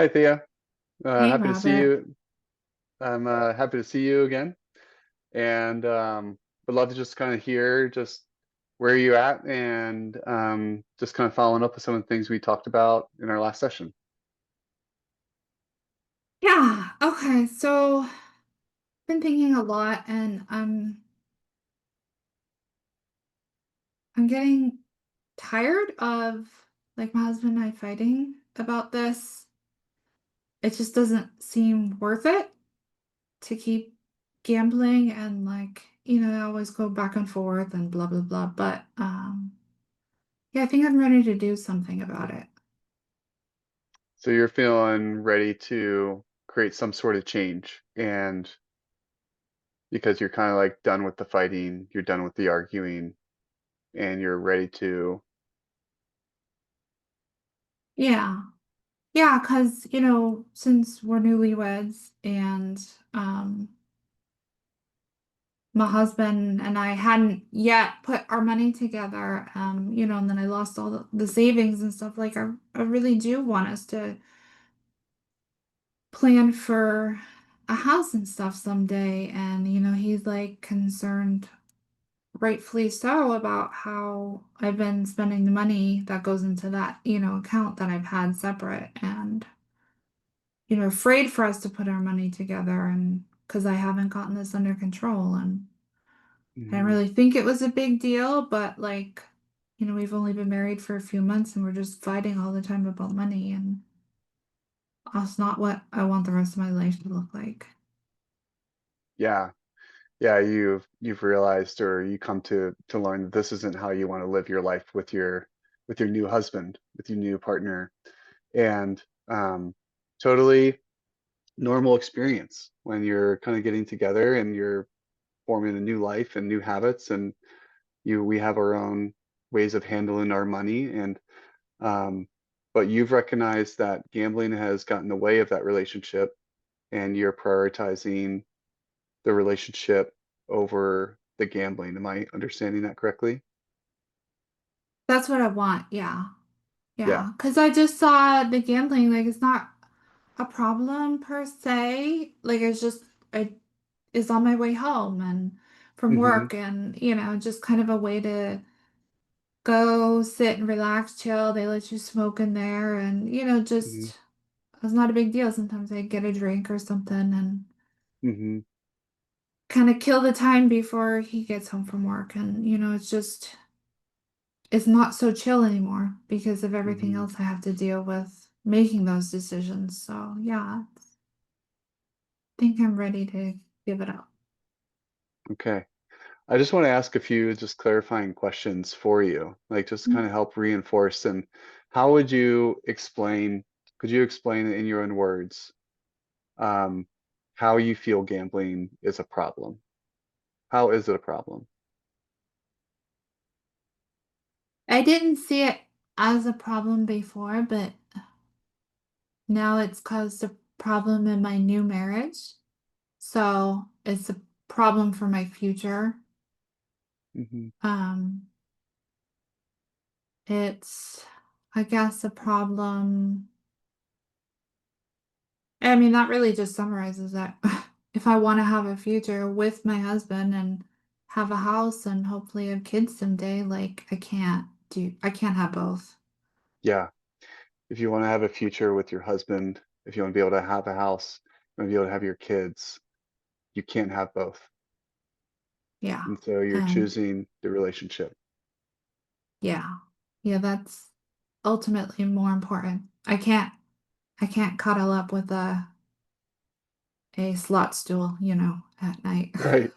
Hi, Thea. Hey, Happy to see Robert. you. I'm happy to see you again, and would love to just kind of hear just where you're at, and just kind of following up with some of the things we talked about in our last session. Yeah, okay. So, been thinking a lot and I'm getting tired of like my husband and I fighting about this. It just doesn't seem worth it to keep gambling and I always go back and forth and blah blah blah. But yeah, I think I'm ready to do something about it. So you're feeling ready to create some sort of change, and because you're kind of like done with the fighting, you're done with the arguing, and you're ready to. Yeah. Yeah, 'cause since we're newlyweds and um my husband and I hadn't yet put our money together, and then I lost all the savings and stuff. Like, I really do want us to plan for a house and stuff someday. And, he's like concerned, rightfully so, about how I've been spending the money that goes into that, account that I've had separate and, afraid for us to put our money together and because I haven't gotten this under control. And I didn't Mhm. really think it was a big deal, but we've only been married for a few months and we're just fighting all the time about money, and that's not what I want the rest of my life to look like. Yeah, yeah, you've realized, or you come to learn that this isn't how you want to live your life with your new husband, with your new partner, and totally normal experience when you're kind of getting together and you're forming a new life and new habits, and we have our own ways of handling our money, and um, but you've recognized that gambling has gotten in the way of that relationship, and you're prioritizing the relationship over the gambling. Am I understanding that correctly? That's what I want. Yeah. Yeah. Yeah. Because I just saw the gambling, like, it's not a problem per se. Like, I is on my way home and from Hmm. work, and, just kind of a way to go sit and relax, chill. They let you smoke in there, and, Hmm. just. It's not a big deal. Sometimes I get a drink or something and Hmm. kind of kill the time before he gets home from work. And, it's not so chill anymore because of everything Hmm. else I have to deal with making those decisions. So, yeah, I think I'm ready to give it up. Okay. I just want to ask a few just clarifying questions for you, like just kind of help reinforce. And how would you explain, could you explain it in your own words, um, how you feel gambling is a problem? How is it a problem? I didn't see it as a problem before, but now it's caused a problem in my new marriage. So it's a problem for my future. Hmm. Um, It's, I guess, a problem. I mean, that really just summarizes that. If I want to have a future with my husband and have a house and hopefully have kids someday, like, I can't have both. Yeah. If you want to have a future with your husband, if you want to be able to have a house, you want to be able to have your kids, you can't have both. Yeah. And so you're And choosing the relationship. yeah. Yeah, that's ultimately more important. I can't cuddle up with a slot stool, at night. Right.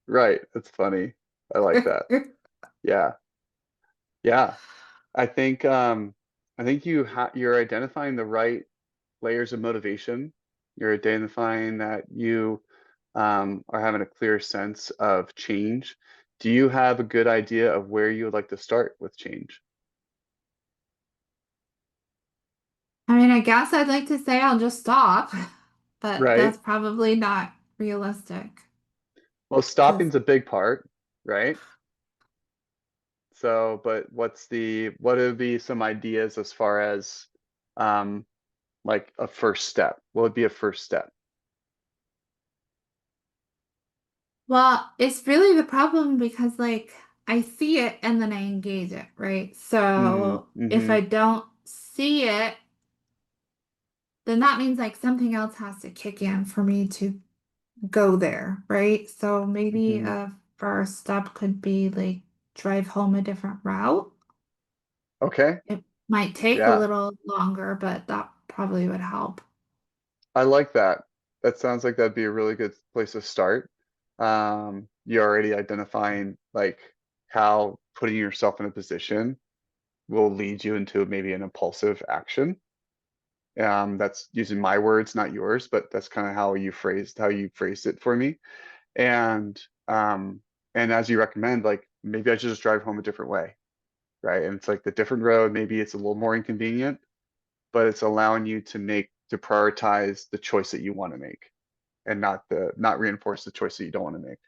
Right. That's funny. I like that. Yeah. Yeah. I think you're identifying the right layers of motivation. You're identifying that you are having a clear sense of change. Do you have a good idea of where you would like to start with change? I mean, I guess I'd like to say I'll just stop, but Right. that's probably not realistic. Well, Because stopping's a big part, right? So, but what would be some ideas as far as um, like a first step? What would be a first step? Well, it's really the problem because like I see it and then I engage it, right? Mm, So if mm-hmm. I don't see it, then that means like something else has to kick in for me to go there, right? So maybe Mm-hmm. a first step could be like drive home a different route. Okay. It might take a Yeah. little longer, but that probably would help. I like that. That sounds like that'd be a really good place to start. You're already identifying like how putting yourself in a position will lead you into maybe an impulsive action. That's using my words, not yours, but that's kind of how you phrased it for me. And um, and as you recommend, like maybe I should just drive home a different way, right? And it's like the different road, maybe it's a little more inconvenient, but it's allowing you to prioritize the choice that you want to make and not reinforce the choice that you don't want to make.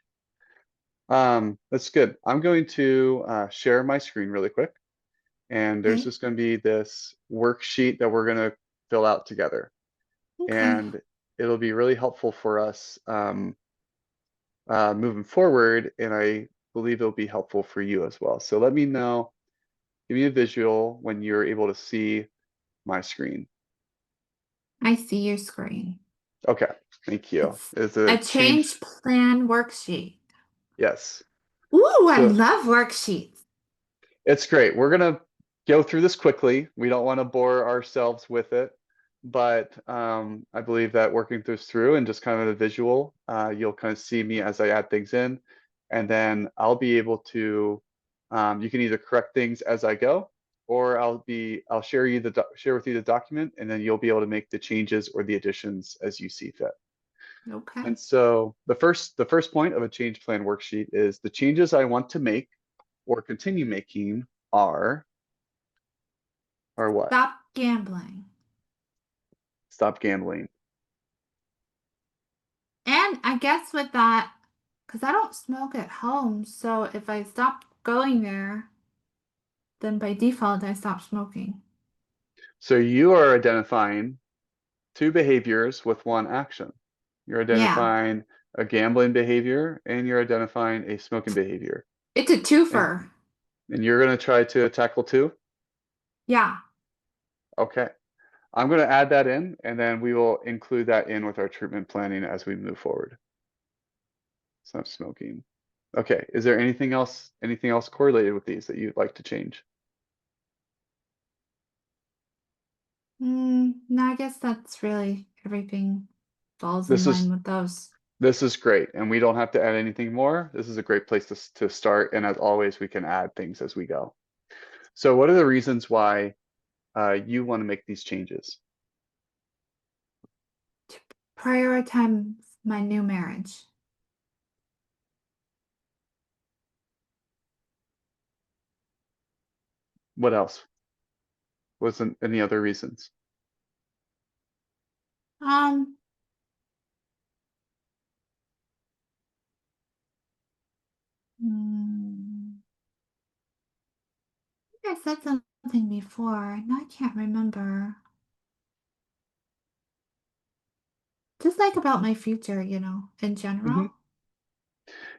That's good. I'm going to share my screen really quick, and there's Okay. just going to be this worksheet that we're going to fill out together, Okay. and it'll be really helpful for us moving forward, and I believe it'll be helpful for you as well. So let me know, give me a visual when you're able to see my screen. I see your screen. Okay, thank you. It's It's a a change change. plan worksheet. Yes. Ooh, I So love worksheets. it's great. We're gonna go through this quickly. We don't want to bore ourselves with it, but I believe that working this through and just kind of a visual, you'll kind of see me as I add things in, and then I'll be able to. You can either correct things as I go, or I'll share with you the document, and then you'll be able to make the changes or the additions as you see fit. Okay. And so the first point of a change plan worksheet is the changes I want to make or continue making are what? Stop gambling. Stop gambling. And I guess with that, because I don't smoke at home, so if I stop going there, then by default I stop smoking. So you are identifying two behaviors with one action. You're Yeah, identifying a gambling behavior and you're identifying a smoking behavior. it's a And, twofer. and you're going to try to tackle two? Yeah. Okay. I'm going to add that in and then we will include that in with our treatment planning as we move forward. Stop smoking. Okay. Is there anything else correlated with these that you'd like to change? No, I guess that's really everything falls in This line is with those. This is great, and we don't have to add anything more. This is a great place to start, and as always, we can add things as we go. So, what are the reasons why you want to make these changes? To prioritize my new marriage. What else? Wasn't any other reasons? Um, hmm, I think I said something before. Now I can't remember. Just like about my future, in Hmm. general.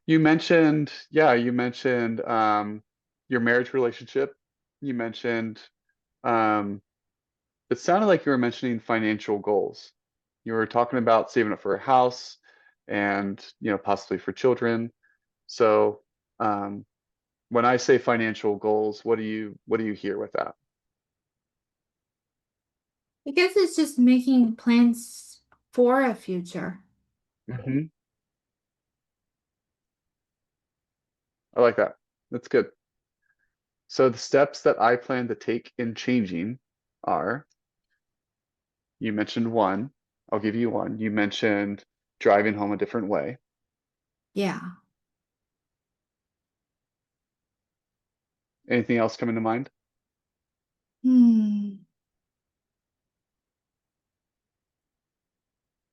You mentioned your marriage relationship. You mentioned um, it sounded like you were mentioning financial goals. You were talking about saving up for a house and possibly for children. So um, when I say financial goals, what do you hear with that? I guess it's just making plans for a future. Hmm. I like that. That's good. So the steps that I plan to take in changing are, you mentioned one. I'll give you one. You mentioned driving home a different way. Yeah. Anything else coming to mind? Hmm.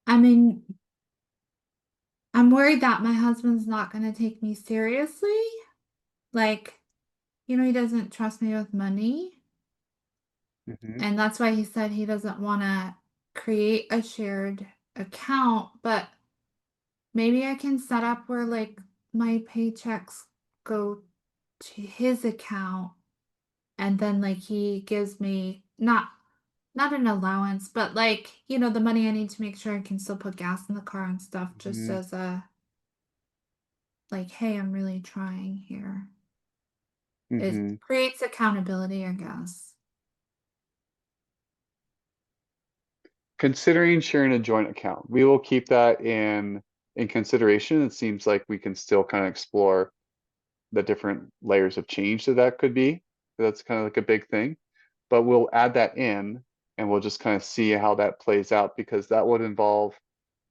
I mean, I'm worried that my husband's not going to take me seriously. Like, he doesn't trust me with money. Hmm. And that's why he said he doesn't want to. create a shared account, but maybe I can set up where like my paychecks go to his account and then like he gives me not an allowance, but like, the money I need to make sure I can still put gas in the car and stuff just Hmm. as a like, hey, I'm really trying here. It Hmm. creates accountability, I guess. Considering sharing a joint account, we will keep that in consideration. It seems like we can still kind of explore the different layers of change that that could be. That's kind of like a big thing, but we'll add that in and we'll just kind of see how that plays out because that would involve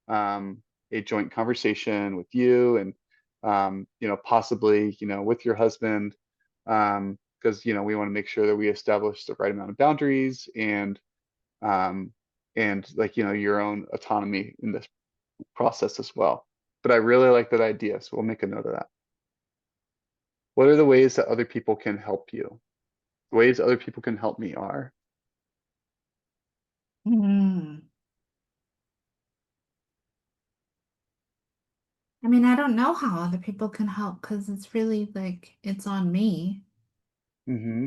um, a joint conversation with you and possibly with your husband because we want to make sure that we establish the right amount of boundaries um, and like your own autonomy in this process as well. But I really like that idea, so we'll make a note of that. What are the ways that other people can help you? The ways other people can help me are, Hmm. I mean, I don't know how other people can help because it's really like it's on me. hmm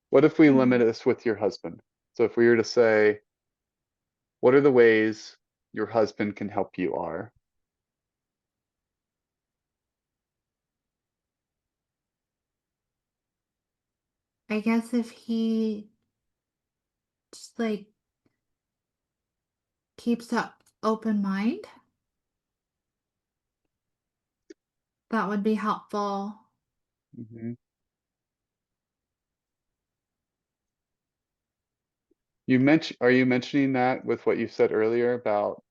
what if we limit Mm. this with your husband? So if we were to say, what are the ways your husband can help you are? I guess if he just like keeps up open mind, that would be helpful. hmm are you mentioning that with what you said earlier about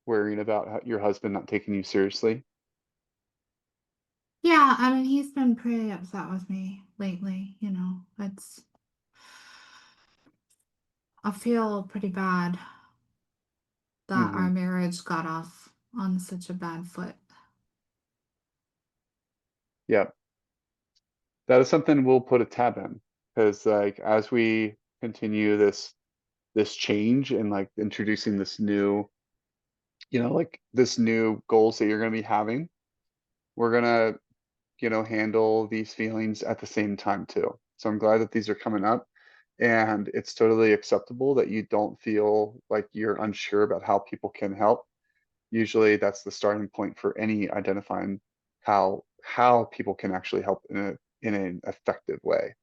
worrying about your husband not taking you seriously? Yeah, I mean, he's been pretty upset with me lately, It's I feel pretty bad that Hmm. our marriage got off on such a bad foot. Yeah, that is something we'll put a tab in because like as we continue this change and like introducing this new like this new goals that you're going to be having, we're going to handle these feelings at the same time too. So I'm glad that these are coming up and it's totally acceptable that you don't feel like you're unsure about how people can help. Usually that's the starting point for any identifying how people can actually help in an effective way.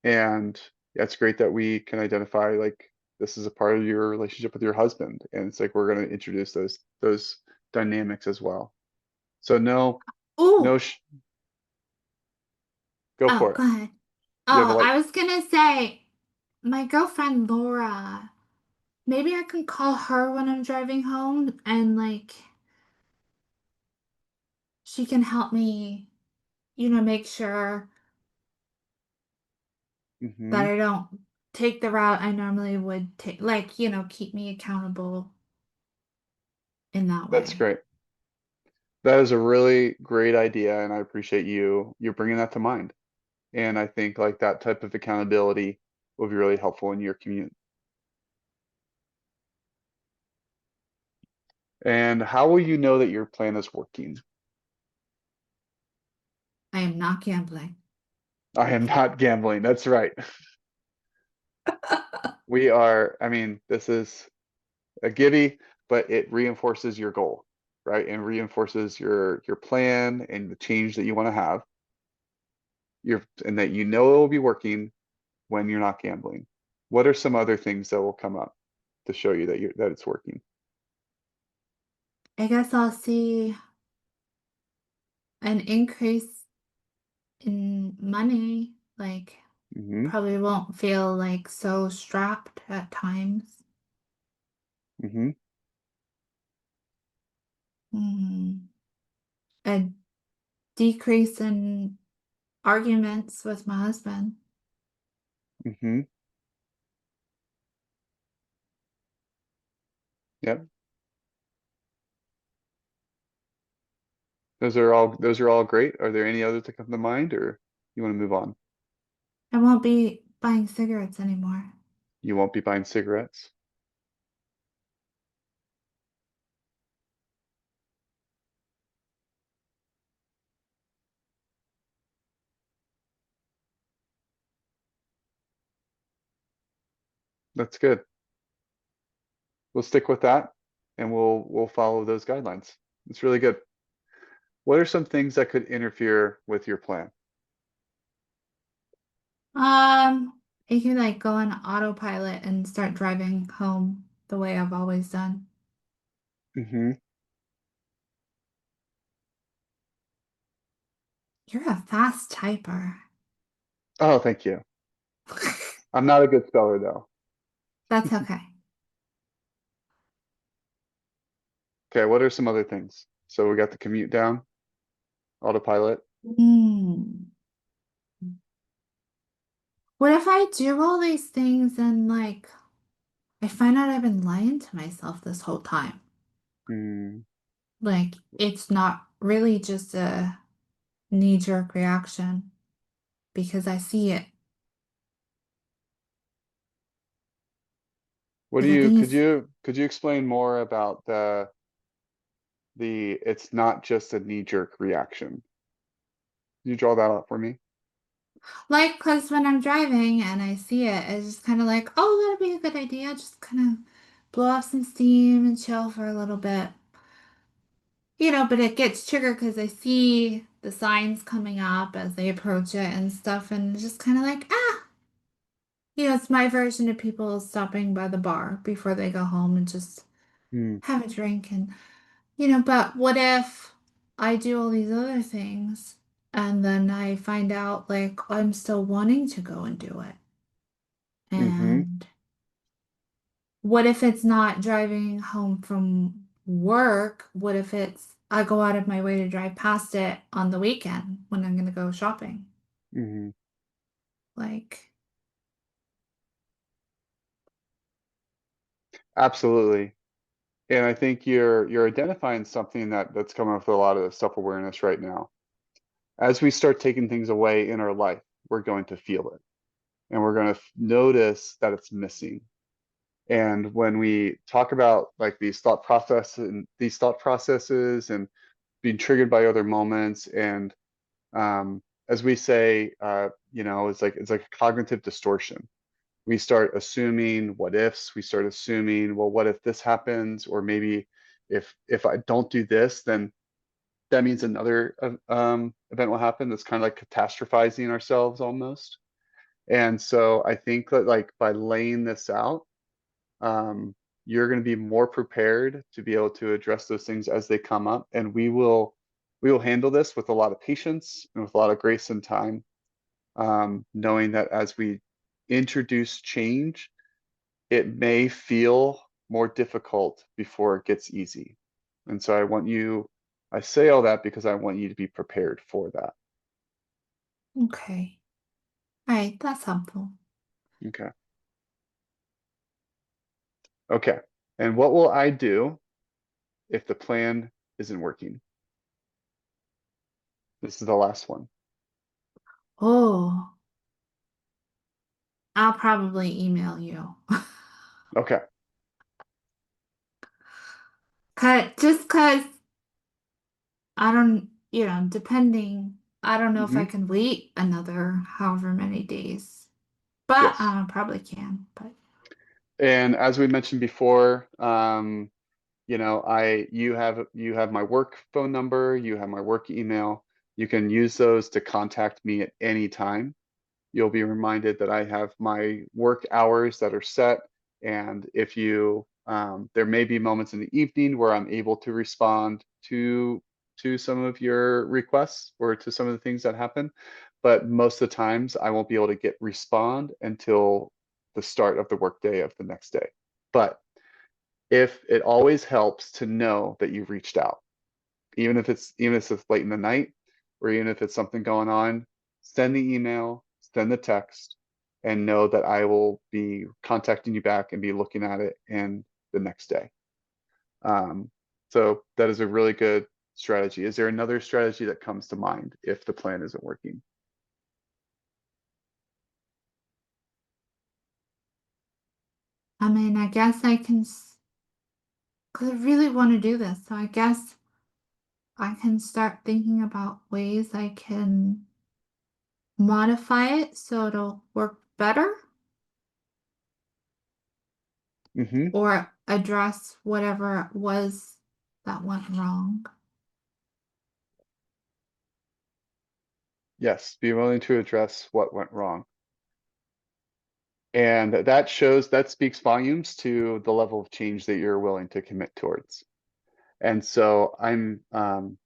And it's great that we can identify like this is a part of your relationship with your husband and it's like we're going to introduce those dynamics as well. So no Oh, go oh, for it. go ahead. You have a Oh, like I was gonna say, my girlfriend Laura, maybe I can call her when I'm driving home and like she can help me, make sure that hmm I don't take the route I normally would take, like, keep me accountable in that that's way. great. That is a really great idea, and I appreciate you bringing that to mind. And I think like that type of accountability will be really helpful in your commute. And how will you know that your plan is working? I am not gambling. I am not gambling. That's right. I mean, this is a giddy, but it reinforces your goal, right? And reinforces your plan and the change that you want to have. And that it will be working when you're not gambling. What are some other things that will come up to show you that it's working? I guess I'll see an increase in money, like Hmm. probably won't feel like so strapped at times. Hmm. Mm. A decrease in arguments with my husband. Hmm. Yep. Those are all great. Are there any others that come to mind or? You want to move on. I won't be buying cigarettes anymore. You won't be buying cigarettes. That's good. We'll stick with that and we'll follow those guidelines. It's really good. What are some things that could interfere with your plan? You can like go on autopilot and start driving home the way I've always done. Hmm. You're a fast typer. Oh, thank you. I'm not a good speller though. That's okay. Okay, what are some other things? So we got the commute down, autopilot. Hmm. What if I do all these things and like I find out I've been lying to myself this whole time? Hmm. Like it's not really just a knee-jerk reaction because I see it. What do Because I you think it's could you explain more about the it's not just a knee-jerk reaction? Can you draw that out for me? like, because when I'm driving and I see it, it's just kind of like, oh, that'd be a good idea. Just kind of blow off some steam and chill for a little bit. But it gets triggered because I see the signs coming up as they approach it and stuff, and it's just kind of like, ah, it's my version of people stopping by the bar before they go home and just Hmm. have a drink and, but what if I do all these other things and then I find out like I'm still wanting to go and do it? Mm-hmm. And what if it's not driving home from work? What if it's I go out of my way to drive past it on the weekend when I'm gonna go shopping? Mm-hmm. Like, Absolutely. And I think you're identifying something that's coming up with a lot of self-awareness right now. As we start taking things away in our life, we're going to feel it and we're going to notice that it's missing. And when we talk about like these thought processes and being triggered by other moments and as we say, it's like a cognitive distortion. We start assuming what ifs. We start assuming, well, what if this happens? Or maybe if I don't do this, then that means another event will happen. That's kind of like catastrophizing ourselves almost. And so I think that like by laying this out, um, you're going to be more prepared to be able to address those things as they come up, and we will handle this with a lot of patience and with a lot of grace and time, knowing that as we introduce change, it may feel more difficult before it gets easy. And so I say all that because I want you to be prepared for that. okay. All right, that's helpful. Okay. Okay. And what will I do if the plan isn't working? This is the last one. Oh, I'll probably email you. Okay. Just 'cause I don't, depending, I don't know if I Hmm. can wait another however many days, but Yes. probably can. But And as we mentioned before, you have my work phone number, you have my work email. You can use those to contact me at any time. You'll be reminded that I have my work hours that are set. And if there may be moments in the evening where I'm able to respond to some of your requests or to some of the things that happen. But most of the times I won't be able to respond until the start of the workday of the next day. But if it always helps to know that you've reached out, even if it's late in the night, or even if it's something going on, send the email, send the text, and know that I will be contacting you back and be looking at it in the next day. Um, so that is a really good strategy. Is there another strategy that comes to mind if the plan isn't working? I mean, I guess I can, because I really want to do this. So I guess I can start thinking about ways I can modify it so it'll work better Hmm. or address whatever it was that went wrong. Yes, be willing to address what went wrong. And that speaks volumes to the level of change that you're willing to commit towards. And so I'm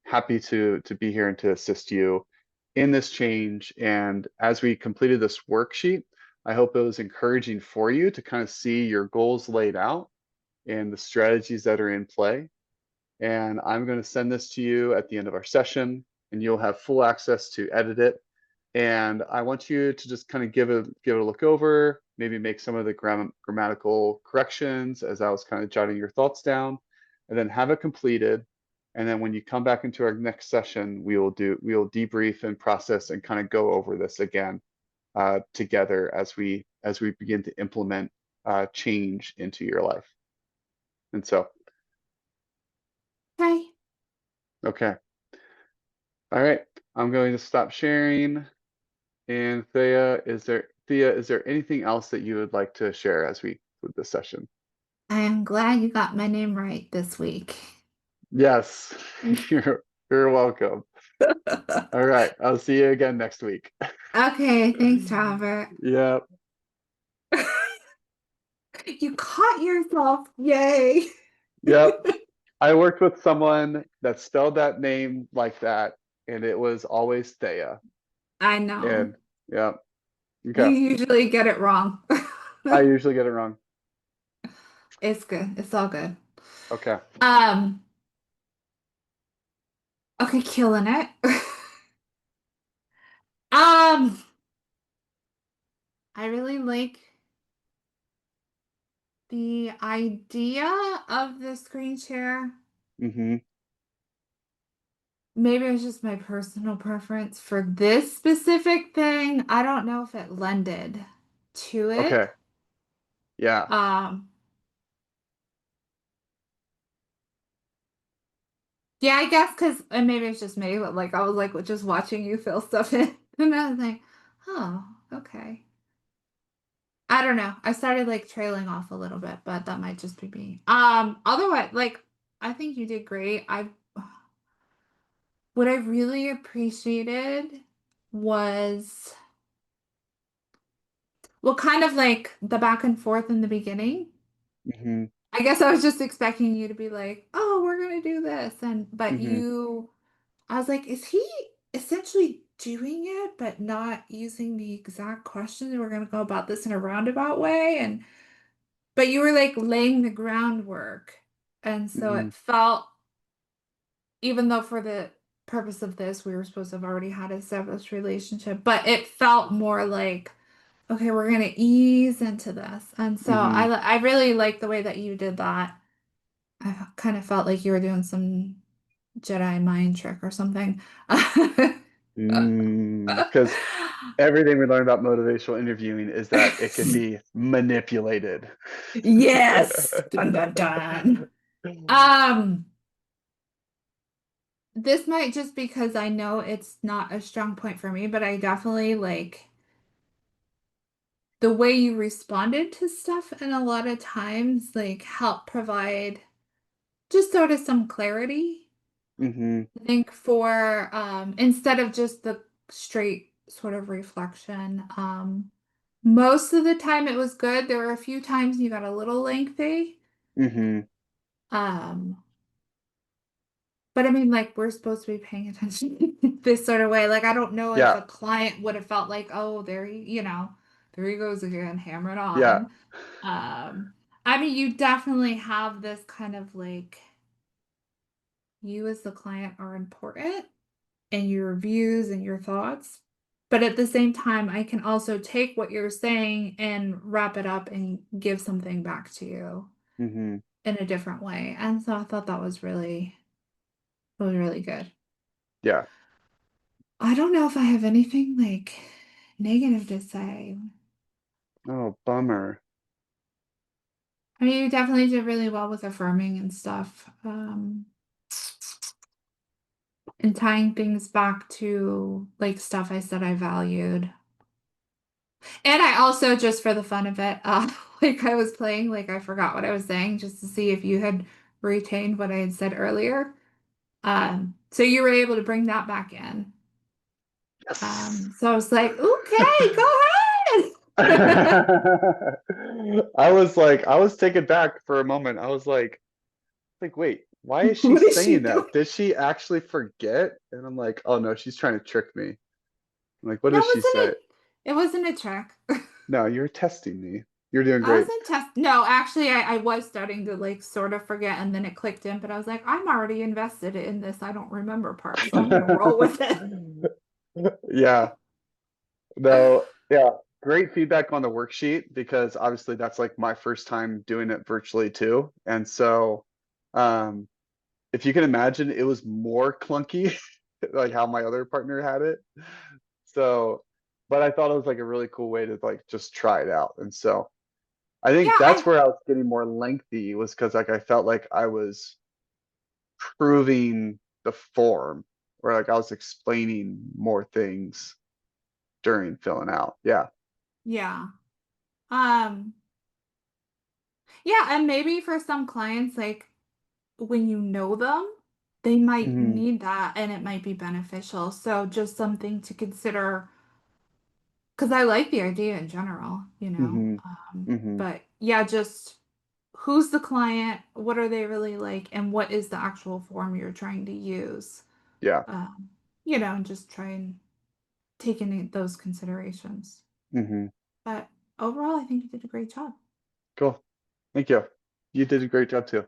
happy to be here and to assist you in this change. And as we completed this worksheet, I hope it was encouraging for you to kind of see your goals laid out and the strategies that are in play. And I'm going to send this to you at the end of our session, and you'll have full access to edit it. And I want you to just kind of give it a look over, maybe make some of the grammatical corrections as I was kind of jotting your thoughts down, and then have it completed. And then when you come back into our next session, we will debrief and process and kind of go over this again together as we begin to implement change into your life. And so, Okay. okay, all right, I'm going to stop sharing. And Thea, is there anything else that you would like to share as we with the session? I am glad you got my name right this week. Yes, you're welcome. All right, I'll see you again next week. Okay, thanks, Robert. Yep, You caught yourself. Yay. yep. I worked with someone that spelled that name like that, and it was always Thea. I know. And yeah, You okay. usually get it wrong. I usually get it wrong. It's good. It's all good. Okay. Um, okay, killing it. Um, I really like the idea of the screen share. Mm-hmm. Maybe it's just my personal preference for this specific thing. I don't know if it lended to it. Okay. Yeah. Um, yeah, I guess because and maybe it's just me, but like I was like just watching you fill stuff in, and I was like, oh, okay. I don't know. I started like trailing off a little bit, but that might just be me. Otherwise, like I think you did great. I what I really appreciated was well, kind of like the back and forth in the beginning. Mm-hmm. I guess I was just expecting you to be like, "Oh, we're gonna do this," and but Mm-hmm. you, I was like, "Is he essentially doing it, but not using the exact questions? We're gonna go about this in a roundabout way," and but you were like laying the groundwork. And so Mm-hmm. it felt, even though for the purpose of this, we were supposed to have already had a established relationship, but it felt more like, okay, we're gonna ease into this. And so Mm-hmm. I really like the way that you did that. I kind of felt like you were doing some Jedi mind trick or something. Because everything we learn about motivational interviewing is that it can be manipulated. Yes. Dun dun dun. This might just because I know it's not a strong point for me, but I definitely like the way you responded to stuff and a lot of times like help provide just sort of some clarity. Hmm. I think for instead of just the straight sort of reflection. Most of the time it was good. There were a few times you got a little lengthy. Hmm. Um, but I mean, like, we're supposed to be paying attention this sort of way. Like, I don't know if Yeah, a client would have felt like, oh, there he goes again, hammered yeah. on. Um, I mean, you definitely have this kind of like, you as the client are important and your views and your thoughts. But at the same time, I can also take what you're saying and wrap it up and give something back to you Hmm. in a different way. And so I thought that was really good. Yeah. I don't know if I have anything like negative to say. Oh, bummer. I mean, you definitely did really well with affirming and stuff. And tying things back to like stuff I said I valued. And I also, just for the fun of it, like I was playing, like I forgot what I was saying just to see if you had retained what I had said earlier. So you were able to bring that back in. Yes. So I was like, okay, go ahead. I I was taken back for a moment. I was like, wait, why is she What is she saying doing? that? Did she actually forget? And I'm like, oh no, she's trying to trick me. I'm like, what No, does she say? it wasn't a trick. No, you're testing me. You're doing I great. wasn't test. No, actually, I was starting to like sort of forget, and then it clicked in. But I was like, I'm already invested in this. I don't remember part, so I'm gonna roll with it. Yeah, no, yeah, great feedback on the worksheet because obviously that's like my first time doing it virtually too. And so, um, if you can imagine, it was more clunky, like how my other partner had it. So, but I thought it was like a really cool way to like just try it out. And so I Yeah, think that's I where I was getting more lengthy was because like I felt like I was proving the form or like I was explaining more things during filling out. Yeah. yeah. Um, yeah, and maybe for some clients, like when you know them, they might Hmm. need that and it might be beneficial. So just something to consider because I like the idea in general, you know. Hmm. Hmm. But yeah, just who's the client, what are they really like, and what is the actual form you're trying to use? Yeah. Um, you know, and just try and take in those considerations. Hmm. But overall, I think you did a great job. Cool. Thank you. You did a great job too.